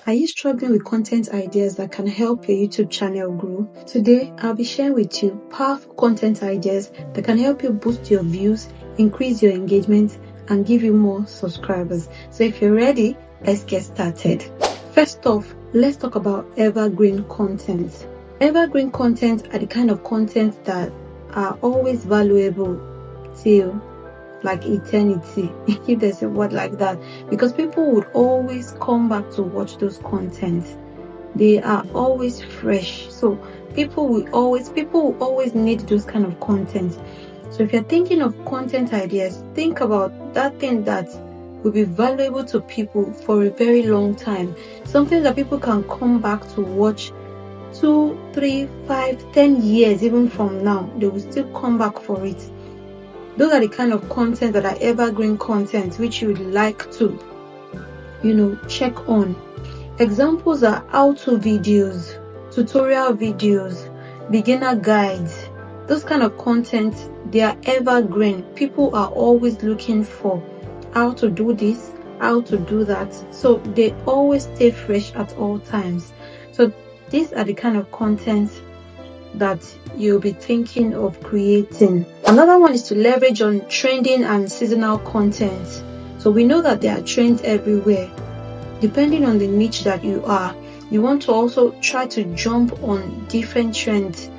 Are you struggling with content ideas that can help your YouTube channel grow? Today, I'll be sharing with you powerful content ideas that can help you boost your views, increase your engagement, and give you more subscribers. So if you're ready, let's get started. First off, let's talk about evergreen content. Evergreen content are the kind of content that are always valuable till like eternity, if there's a word like that, because people would always come back to watch those contents. They are always fresh, so people will always need those kind of content. So if you're thinking of content ideas, think about that thing that will be valuable to people for a very long time, something that people can come back to watch 2, 3, 5, 10 years even from now. They will still come back for it. Those are the kind of content that are evergreen content which you would like to, check on. Examples are how-to videos, tutorial videos, beginner guides. Those kind of content, they are evergreen. People are always looking for how to do this, how to do that. So they always stay fresh at all times. So these are the kind of content that you'll be thinking of creating. Another one is to leverage on trending and seasonal content. So we know that there are trends everywhere. Depending on the niche that you are, you want to also try to jump on different trends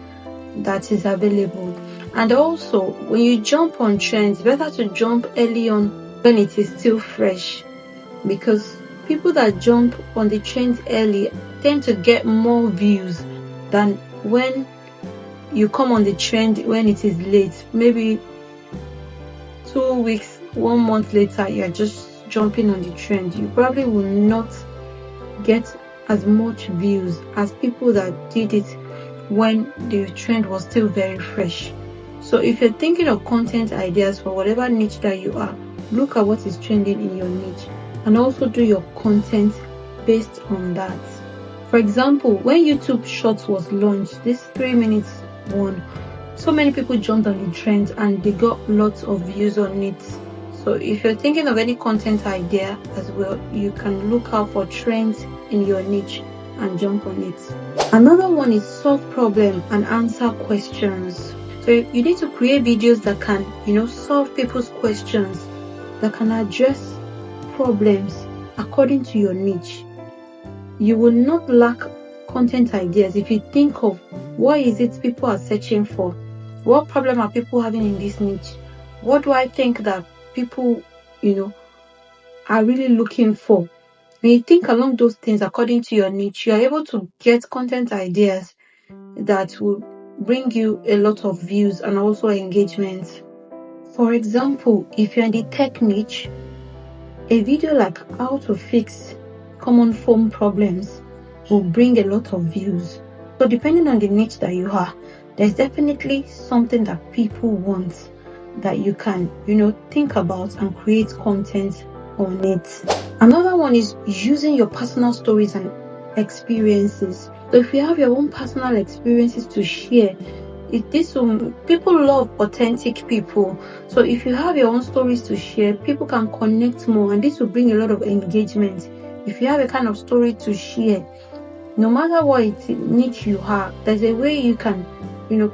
that is available. And also, when you jump on trends, better to jump early on when it is still fresh, because people that jump on the trends early tend to get more views than when you come on the trend when it is late. Maybe 2 weeks, 1 month later, you're just jumping on the trend. You probably will not get as much views as people that did it when the trend was still very fresh. So if you're thinking of content ideas for whatever niche that you are, look at what is trending in your niche and also do your content based on that. For example, when YouTube Shorts was launched, this 3 minutes one, so many people jumped on the trend and they got lots of views on it. So if you're thinking of any content idea as well, you can look out for trends in your niche and jump on it. Another one is solve problem and answer questions. So you need to create videos that can, solve people's questions, that can address problems according to your niche. You will not lack content ideas if you think of what is it people are searching for, what problem are people having in this niche, what do I think that people are really looking for. When you think along those things according to your niche, you are able to get content ideas that will bring you a lot of views and also engagement. For example, if you're in the tech niche, a video like how to fix common phone problems will bring a lot of views. So depending on the niche that you are, there's definitely something that people want that you can, think about and create content on it. Another one is using your personal stories and experiences. So if you have your own personal experiences to share, people love authentic people. So if you have your own stories to share, people can connect more, and this will bring a lot of engagement. If you have a kind of story to share, no matter what niche you have, there's a way you can,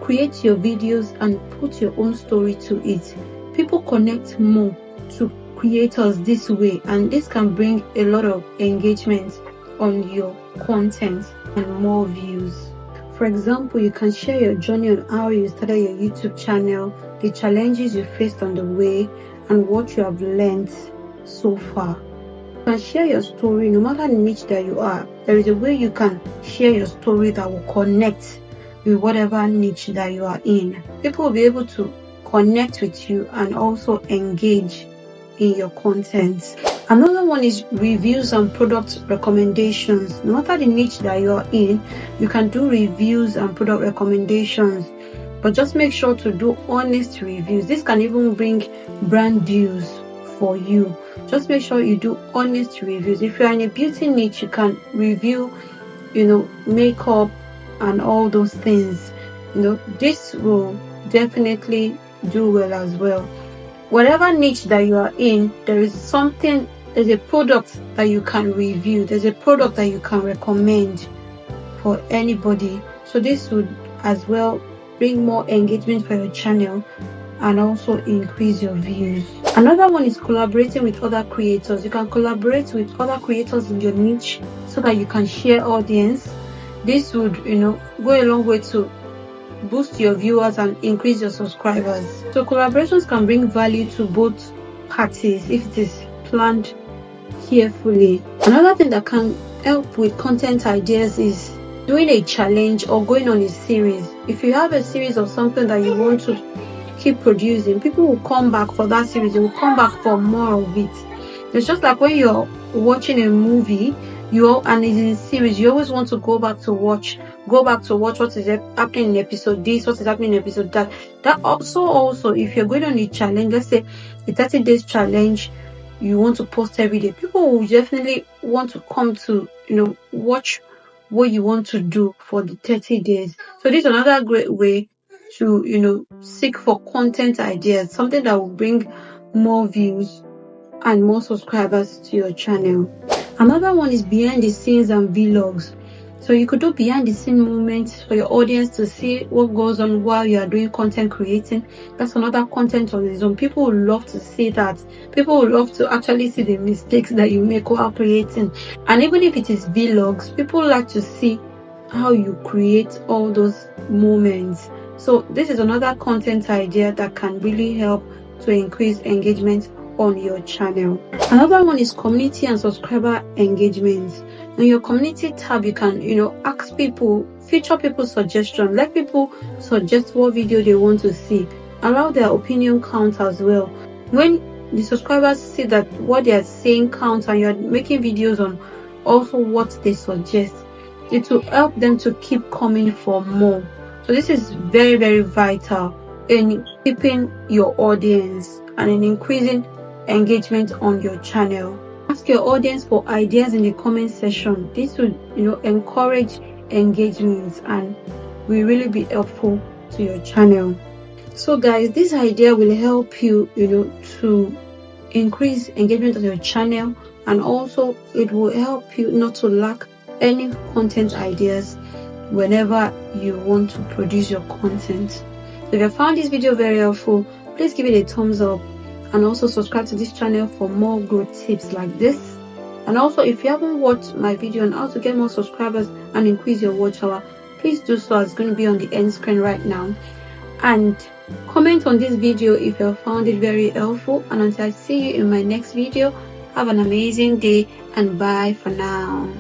create your videos and put your own story to it. People connect more to creators this way, and this can bring a lot of engagement on your content and more views. For example, you can share your journey on how you started your YouTube channel, the challenges you faced on the way, and what you have learned so far. You can share your story no matter the niche that you are. There is a way you can share your story that will connect with whatever niche that you are in. People will be able to connect with you and also engage in your content. Another one is reviews and product recommendations. No matter the niche that you are in, you can do reviews and product recommendations, but just make sure to do honest reviews. This can even bring brand views for you. Just make sure you do honest reviews. If you're in a beauty niche, you can review, makeup and all those things. This will definitely do well as well. Whatever niche that you are in, there is something there's a product that you can review, there's a product that you can recommend for anybody. So this would as well bring more engagement for your channel and also increase your views. Another one is collaborating with other creators. You can collaborate with other creators in your niche so that you can share audience. This would, go a long way to boost your viewers and increase your subscribers. So collaborations can bring value to both parties if it is planned carefully. Another thing that can help with content ideas is doing a challenge or going on a series. If you have a series of something that you want to keep producing, people will come back for that series. They will come back for more of it. It's just like when you're watching a movie, and it's in a series, you always want to go back to watch what is happening in episode this, what is happening in episode that. That also if you're going on a challenge, let's say a 30 days challenge, you want to post every day, people will definitely want to come to watch what you want to do for the 30 days. So this is another great way to seek for content ideas, something that will bring more views and more subscribers to your channel. Another one is behind the scenes and vlogs. So you could do behind the scene moments for your audience to see what goes on while you are doing content creating. That's another content on its own. People would love to see that. People would love to actually see the mistakes that you make while creating. And even if it is vlogs, people like to see how you create all those moments. So this is another content idea that can really help to increase engagement on your channel. Another one is community and subscriber engagement. In your community tab, you can ask people, feature people's suggestion, let people suggest what video they want to see, allow their opinion count as well. When the subscribers see that what they are saying counts and you're making videos on also what they suggest, it will help them to keep coming for more. So this is very, very vital in keeping your audience and in increasing engagement on your channel. Ask your audience for ideas in the comment section. This will encourage engagement and will really be helpful to your channel. So guys, this idea will help you to increase engagement on your channel, and also it will help you not to lack any content ideas whenever you want to produce your content. So if you found this video very helpful, please give it a thumbs up and also subscribe to this channel for more growth tips like this. And also, if you haven't watched my video on how to get more subscribers and increase your watch hour, please do so. It's going to be on the end screen right now. And comment on this video if you found it very helpful. And until I see you in my next video, have an amazing day and bye for now.